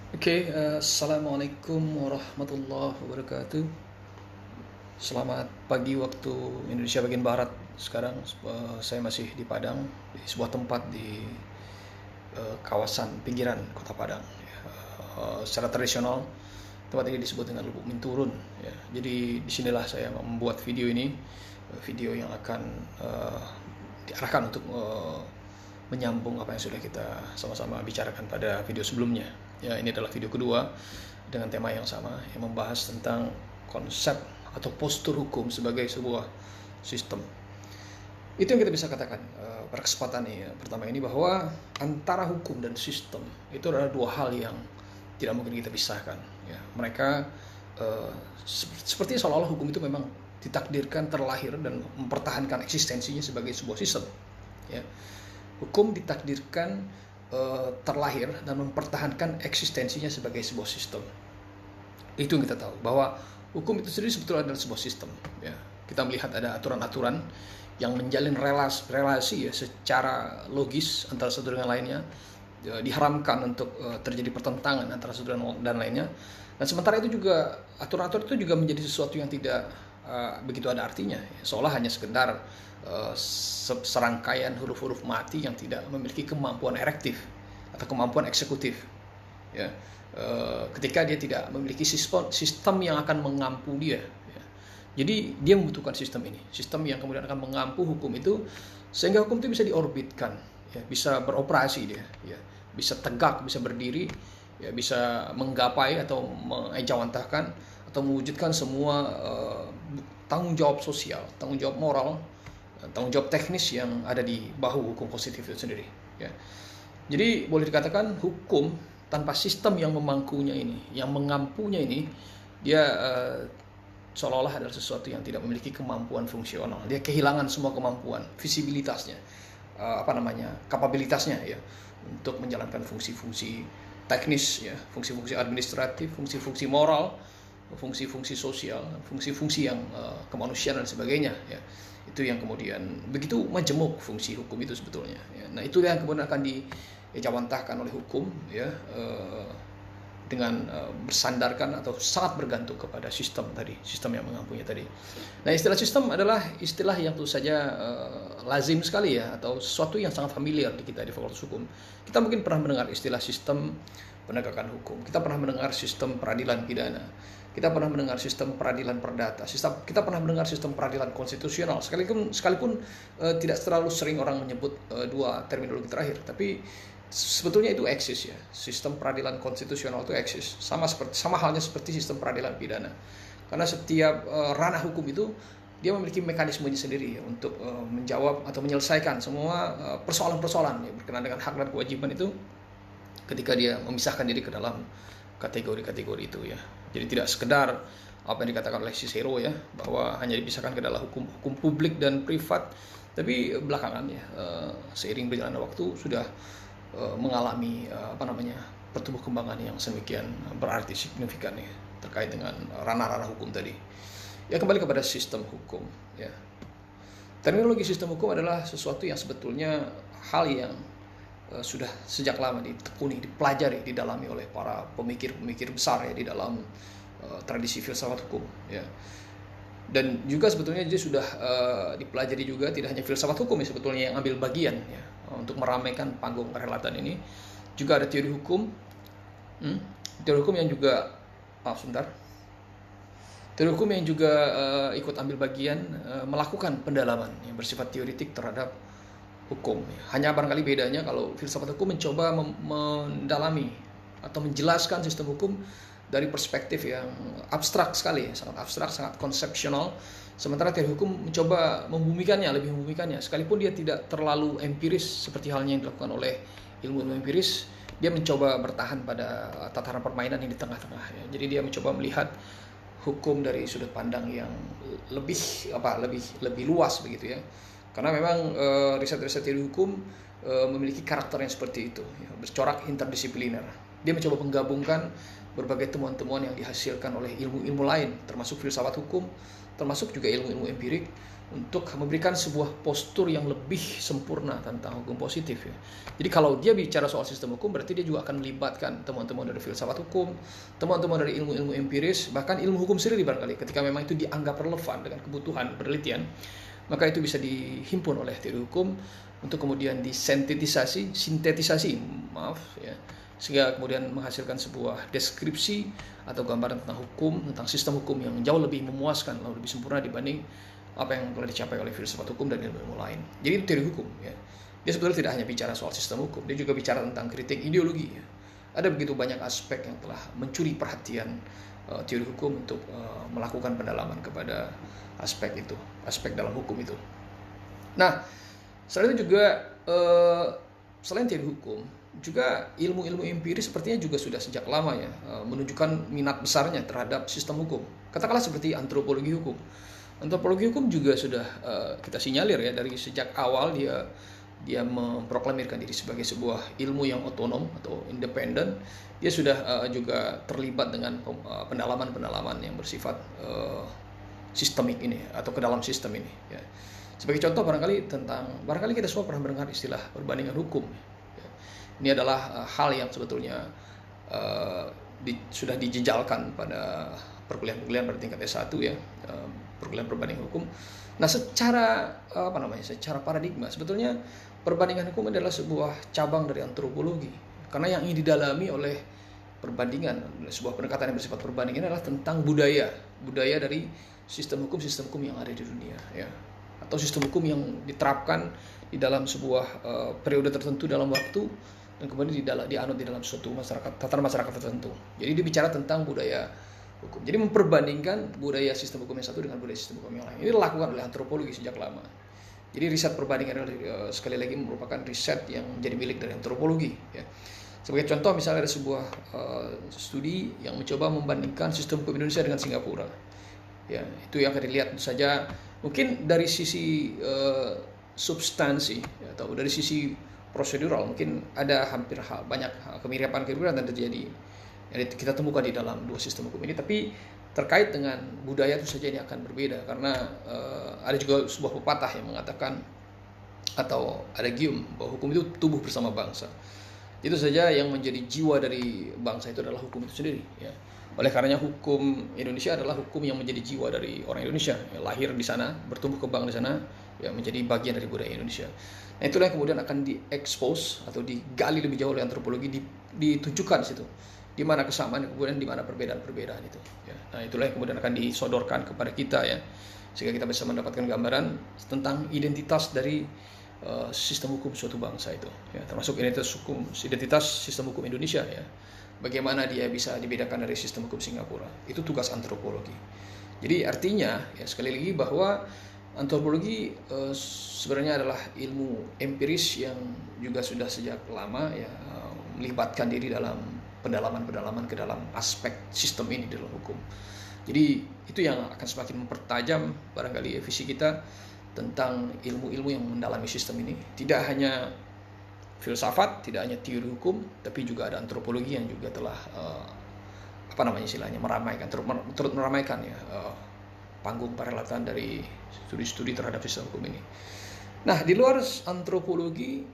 Assalamualaikum warahmatullahi wabarakatuh. Selamat pagi waktu Indonesia bagian Barat. Sekarang saya masih di Padang, di sebuah tempat di kawasan pinggiran Kota Padang. Secara tradisional, tempat ini disebut dengan Lubuk Minturun. Ya. Jadi disinilah saya membuat video ini, video yang akan diarahkan untuk menyambung apa yang sudah kita sama-sama bicarakan pada video sebelumnya. Ya, ini adalah video kedua dengan tema yang sama yang membahas tentang konsep atau postur hukum sebagai sebuah sistem. Itu yang kita bisa katakan pada kesempatan ini. Pertama ini bahwa antara hukum dan sistem itu adalah dua hal yang tidak mungkin kita pisahkan. Ya, mereka seperti seolah-olah hukum itu memang ditakdirkan terlahir dan mempertahankan eksistensinya sebagai sebuah sistem. Ya. Hukum ditakdirkan terlahir dan mempertahankan eksistensinya sebagai sebuah sistem. Itu yang kita tahu, bahwa hukum itu sendiri sebetulnya adalah sebuah sistem. Ya. Kita melihat ada aturan-aturan yang menjalin relasi ya, secara logis antara satu dengan lainnya. Diharamkan untuk terjadi pertentangan antara satu dan lainnya. Dan sementara itu juga aturan-aturan itu juga menjadi sesuatu yang tidak begitu ada artinya, seolah hanya sekedar serangkaian huruf-huruf mati yang tidak memiliki kemampuan erektif atau kemampuan eksekutif. Ya, ketika dia tidak memiliki sistem yang akan mengampu dia. Ya. Jadi dia membutuhkan sistem ini, sistem yang kemudian akan mengampu hukum itu sehingga hukum itu bisa diorbitkan, ya, bisa beroperasi dia, ya, bisa tegak, bisa berdiri, ya, bisa menggapai atau mengejawantahkan atau mewujudkan semua tanggung jawab sosial, tanggung jawab moral, tanggung jawab teknis yang ada di bahu hukum positif itu sendiri. Ya. Jadi boleh dikatakan hukum tanpa sistem yang memangkunya ini, yang mengampunya ini, dia seolah-olah adalah sesuatu yang tidak memiliki kemampuan fungsional. Dia kehilangan semua kemampuan, visibilitasnya, kapabilitasnya ya untuk menjalankan fungsi-fungsi teknis, ya, fungsi-fungsi administratif, fungsi-fungsi moral, fungsi-fungsi sosial, fungsi-fungsi yang kemanusiaan dan sebagainya. Ya. Itu yang kemudian begitu majemuk fungsi hukum itu sebetulnya. Ya. Nah, itu yang kemudian akan dijawantahkan oleh hukum, ya, dengan bersandarkan atau sangat bergantung kepada sistem tadi, sistem yang mengampunya tadi. Nah, istilah sistem adalah istilah yang tentu saja lazim sekali ya, atau sesuatu yang sangat familiar di kita di Fakultas Hukum. Kita mungkin pernah mendengar istilah sistem penegakan hukum. Kita pernah mendengar sistem peradilan pidana. Kita pernah mendengar sistem peradilan perdata. Kita pernah mendengar sistem peradilan konstitusional. Sekalipun tidak terlalu sering orang menyebut dua terminologi terakhir, tapi sebetulnya itu eksis ya. Sistem peradilan konstitusional itu eksis. Sama halnya seperti sistem peradilan pidana. Karena setiap ranah hukum itu dia memiliki mekanismenya sendiri ya, untuk menjawab atau menyelesaikan semua persoalan-persoalan ya, berkenaan dengan hak dan kewajiban itu ketika dia memisahkan diri ke dalam kategori-kategori itu ya. Jadi tidak sekedar apa yang dikatakan oleh Cicero ya, bahwa hanya dipisahkan ke dalam hukum publik dan privat, tapi belakangan ya seiring berjalannya waktu sudah mengalami pertumbuh kembangan yang sedemikian berarti signifikan ya terkait dengan ranah-ranah hukum tadi. Ya, kembali kepada sistem hukum ya. Terminologi sistem hukum adalah sesuatu yang sebetulnya hal yang sudah sejak lama ditekuni, dipelajari, didalami oleh para pemikir-pemikir besar ya di dalam tradisi filsafat hukum ya. Dan juga sebetulnya dia sudah dipelajari juga tidak hanya filsafat hukum ya sebetulnya yang ambil bagian ya untuk meramaikan panggung perhelatan ini. Juga ada teori hukum, teori hukum yang juga teori hukum yang juga ikut ambil bagian melakukan pendalaman yang bersifat teoritik terhadap hukum. Hanya barangkali bedanya kalau filsafat hukum mencoba mendalami atau menjelaskan sistem hukum dari perspektif yang abstrak sekali, sangat abstrak, sangat konsepsional. Sementara teori hukum mencoba lebih membumikannya, sekalipun dia tidak terlalu empiris seperti halnya yang dilakukan oleh ilmu empiris. Dia mencoba bertahan pada tataran permainan yang di tengah-tengah. Ya. Jadi dia mencoba melihat hukum dari sudut pandang yang lebih luas begitu ya. Karena memang riset-riset teori hukum memiliki karakter yang seperti itu, ya, bercorak interdisipliner. Dia mencoba menggabungkan berbagai temuan-temuan yang dihasilkan oleh ilmu-ilmu lain, termasuk filsafat hukum, termasuk juga ilmu-ilmu empirik, untuk memberikan sebuah postur yang lebih sempurna tentang hukum positif ya. Jadi kalau dia bicara soal sistem hukum, berarti dia juga akan melibatkan teman-teman dari filsafat hukum, teman-teman dari ilmu-ilmu empiris, bahkan ilmu hukum sendiri barangkali ketika memang itu dianggap relevan dengan kebutuhan penelitian, maka itu bisa dihimpun oleh teori hukum untuk kemudian sintetisasi ya, sehingga kemudian menghasilkan sebuah deskripsi atau gambaran tentang hukum, tentang sistem hukum yang jauh lebih memuaskan, lebih sempurna dibanding apa yang telah dicapai oleh filsafat hukum dan ilmu lain. Jadi itu teori hukum ya. Dia sebetulnya tidak hanya bicara soal sistem hukum, dia juga bicara tentang kritik ideologi ya. Ada begitu banyak aspek yang telah mencuri perhatian teori hukum untuk melakukan pendalaman kepada aspek itu, aspek dalam hukum itu. Nah, selain itu juga selain teori hukum, juga ilmu-ilmu empiris sepertinya juga sudah sejak lama ya menunjukkan minat besarnya terhadap sistem hukum. Katakanlah seperti antropologi hukum. Antropologi hukum juga sudah kita sinyalir ya dari sejak awal dia memproklamirkan diri sebagai sebuah ilmu yang otonom atau independen. Dia sudah juga terlibat dengan pendalaman-pendalaman yang bersifat sistemik ini atau ke dalam sistem ini ya. Sebagai contoh barangkali kita semua pernah mendengar istilah perbandingan hukum ya. Ini adalah hal yang sebetulnya sudah dijejalkan pada perkuliahan pada tingkat S1 ya, perkuliahan perbandingan hukum. Nah, secara paradigma sebetulnya perbandingan hukum adalah sebuah cabang dari antropologi. Karena yang ingin didalami oleh perbandingan, sebuah pendekatan yang bersifat perbandingan adalah tentang budaya dari sistem hukum yang ada di dunia ya. Atau sistem hukum yang diterapkan di dalam sebuah periode tertentu dalam waktu dan kemudian dianut di dalam suatu tatanan masyarakat tertentu. Jadi dibicara tentang budaya hukum. Jadi memperbandingkan budaya sistem hukum yang satu dengan budaya sistem hukum yang lain. Ini dilakukan oleh antropologi sejak lama. Jadi riset perbandingan sekali lagi merupakan riset yang menjadi milik dari antropologi ya. Sebagai contoh misalnya ada sebuah studi yang mencoba membandingkan sistem hukum Indonesia dengan Singapura. Ya, itu yang akan dilihat saja mungkin dari sisi substansi atau dari sisi prosedural mungkin ada banyak kemiripan yang terjadi yang kita temukan di dalam dua sistem hukum ini, tapi terkait dengan budaya itu saja ini akan berbeda karena ada juga sebuah pepatah yang mengatakan atau adagium bahwa hukum itu tumbuh bersama bangsa. Itu saja yang menjadi jiwa dari bangsa itu adalah hukum itu sendiri ya. Oleh karenanya hukum Indonesia adalah hukum yang menjadi jiwa dari orang Indonesia ya, lahir di sana, bertumbuh kembang di sana ya, menjadi bagian dari budaya Indonesia. Nah, itulah yang kemudian akan diekspos atau digali lebih jauh oleh antropologi, ditunjukkan di situ di mana kesamaan kemudian di mana perbedaan-perbedaan itu ya. Nah, itulah yang kemudian akan disodorkan kepada kita ya, sehingga kita bisa mendapatkan gambaran tentang identitas dari sistem hukum suatu bangsa itu ya, termasuk identitas sistem hukum Indonesia ya. Bagaimana dia bisa dibedakan dari sistem hukum Singapura. Itu tugas antropologi. Jadi artinya ya sekali lagi bahwa antropologi sebenarnya adalah ilmu empiris yang juga sudah sejak lama ya melibatkan diri dalam pendalaman ke dalam aspek sistem ini dalam hukum. Jadi itu yang akan semakin mempertajam barangkali visi kita tentang ilmu-ilmu yang mendalami sistem ini. Tidak hanya filsafat, tidak hanya teori hukum, tapi juga ada antropologi yang juga telah turut meramaikan ya panggung perhelatan dari studi-studi terhadap sistem hukum ini. Nah, di luar antropologi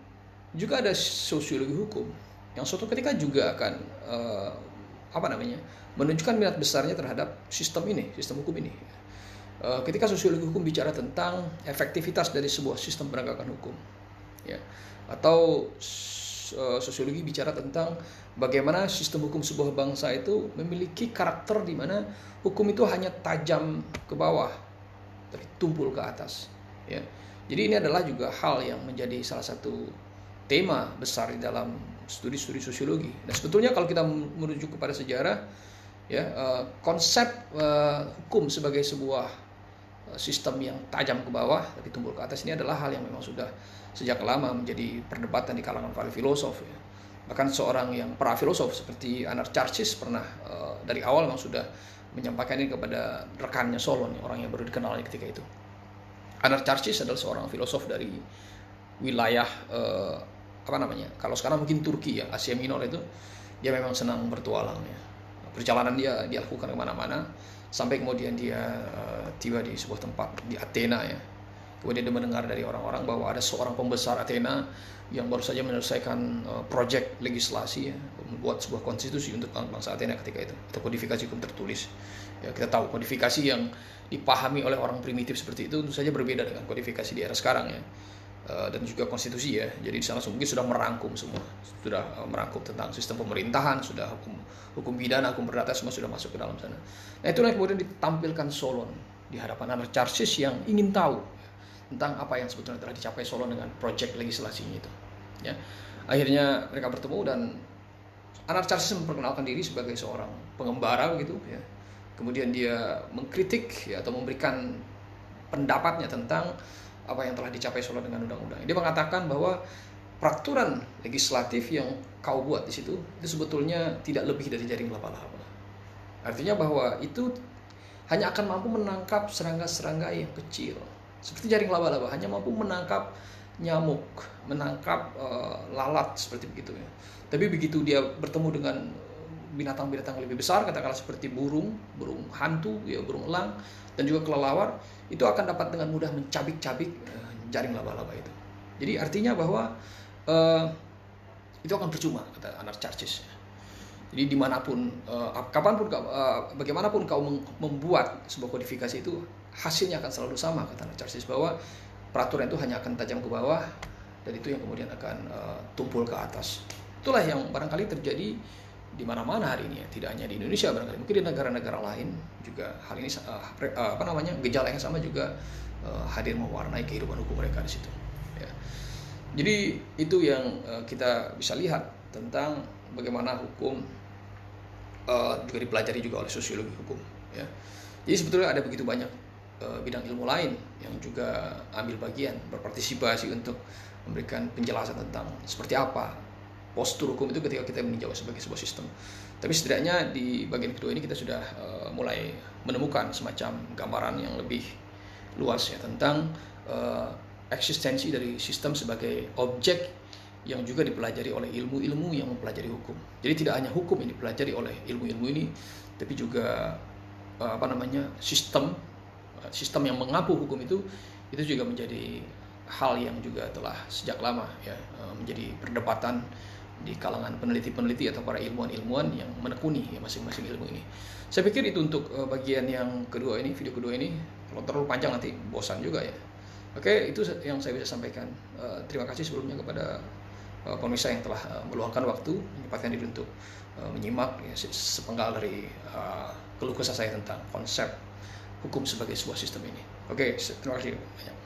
juga ada sosiologi hukum yang suatu ketika juga akan menunjukkan minat besarnya terhadap sistem hukum ini. Ketika sosiologi hukum bicara tentang efektivitas dari sebuah sistem penegakan hukum, ya, atau sosiologi bicara tentang bagaimana sistem hukum sebuah bangsa itu memiliki karakter di mana hukum itu hanya tajam ke bawah, tapi tumpul ke atas. Ya, jadi ini adalah juga hal yang menjadi salah satu tema besar di dalam studi-studi sosiologi. Dan sebetulnya kalau kita merujuk kepada sejarah, ya konsep hukum sebagai sebuah sistem yang tajam ke bawah tapi tumpul ke atas ini adalah hal yang memang sudah sejak lama menjadi perdebatan di kalangan para filosof ya. Bahkan seorang yang para filosof seperti Anarcharsis pernah dari awal memang sudah menyampaikan ini kepada rekannya Solon, orang yang baru dikenal ketika itu. Anarcharsis adalah seorang filosof dari wilayah kalau sekarang mungkin Turki ya, Asia Minor itu. Dia memang senang bertualang ya. Perjalanan dia lakukan kemana-mana sampai kemudian dia tiba di sebuah tempat di Athena ya. Kemudian dia mendengar dari orang-orang bahwa ada seorang pembesar Athena yang baru saja menyelesaikan proyek legislasi, ya, membuat sebuah konstitusi untuk bangsa Athena ketika itu, atau kodifikasi hukum tertulis. Ya, kita tahu kodifikasi yang dipahami oleh orang primitif seperti itu tentu saja berbeda dengan kodifikasi di era sekarang, ya. Dan juga konstitusi, ya. Jadi di sana mungkin sudah merangkum semua, sudah merangkum tentang sistem pemerintahan, sudah hukum pidana, hukum perdata, semua sudah masuk ke dalam sana. Nah, itulah yang kemudian ditampilkan Solon di hadapan Anacharsis yang ingin tahu tentang apa yang sebetulnya telah dicapai Solon dengan proyek legislasinya itu. Ya, akhirnya mereka bertemu dan Anacharsis memperkenalkan diri sebagai seorang pengembara begitu, ya. Kemudian dia mengkritik, ya, atau memberikan pendapatnya tentang apa yang telah dicapai Solon dengan undang-undang. Dia mengatakan bahwa peraturan legislatif yang kau buat di situ itu sebetulnya tidak lebih dari jaring laba-laba. Artinya bahwa itu hanya akan mampu menangkap serangga-serangga yang kecil, seperti jaring laba-laba, hanya mampu menangkap nyamuk, menangkap lalat seperti begitu, ya. Tapi begitu dia bertemu dengan binatang-binatang lebih besar, katakanlah seperti burung hantu, ya, burung elang, dan juga kelelawar, itu akan dapat dengan mudah mencabik-cabik jaring laba-laba itu. Jadi artinya bahwa itu akan percuma, kata Anacharsis. Jadi dimanapun, kapanpun, bagaimanapun kau membuat sebuah kodifikasi itu, hasilnya akan selalu sama, kata Anacharsis, bahwa peraturan itu hanya akan tajam ke bawah, dan itu yang kemudian akan tumpul ke atas. Itulah yang barangkali terjadi di mana-mana hari ini, ya. Tidak hanya di Indonesia, barangkali mungkin di negara-negara lain juga hal ini, gejala yang sama juga hadir mewarnai kehidupan hukum mereka di situ, ya. Jadi itu yang kita bisa lihat tentang bagaimana hukum juga dipelajari juga oleh sosiologi hukum, ya. Jadi sebetulnya ada begitu banyak bidang ilmu lain yang juga ambil bagian, berpartisipasi untuk memberikan penjelasan tentang seperti apa postur hukum itu ketika kita meninjau sebagai sebuah sistem. Tapi setidaknya di bagian kedua ini kita sudah mulai menemukan semacam gambaran yang lebih luas, ya, tentang eksistensi dari sistem sebagai objek yang juga dipelajari oleh ilmu-ilmu yang mempelajari hukum. Jadi tidak hanya hukum yang dipelajari oleh ilmu-ilmu ini, tapi juga sistem yang mengaku hukum itu juga menjadi hal yang juga telah sejak lama, ya, menjadi perdebatan di kalangan peneliti-peneliti atau para ilmuwan-ilmuwan yang menekuni, ya, masing-masing ilmu ini. Saya pikir itu untuk bagian yang kedua ini, video kedua ini. Kalau terlalu panjang nanti bosan juga, ya. Oke, itu yang saya bisa sampaikan. Terima kasih sebelumnya kepada pemirsa yang telah meluangkan waktu, menyempatkan diri untuk menyimak, ya, sepenggal dari keluh kesah saya tentang konsep hukum sebagai sebuah sistem ini. Oke, terima kasih banyak.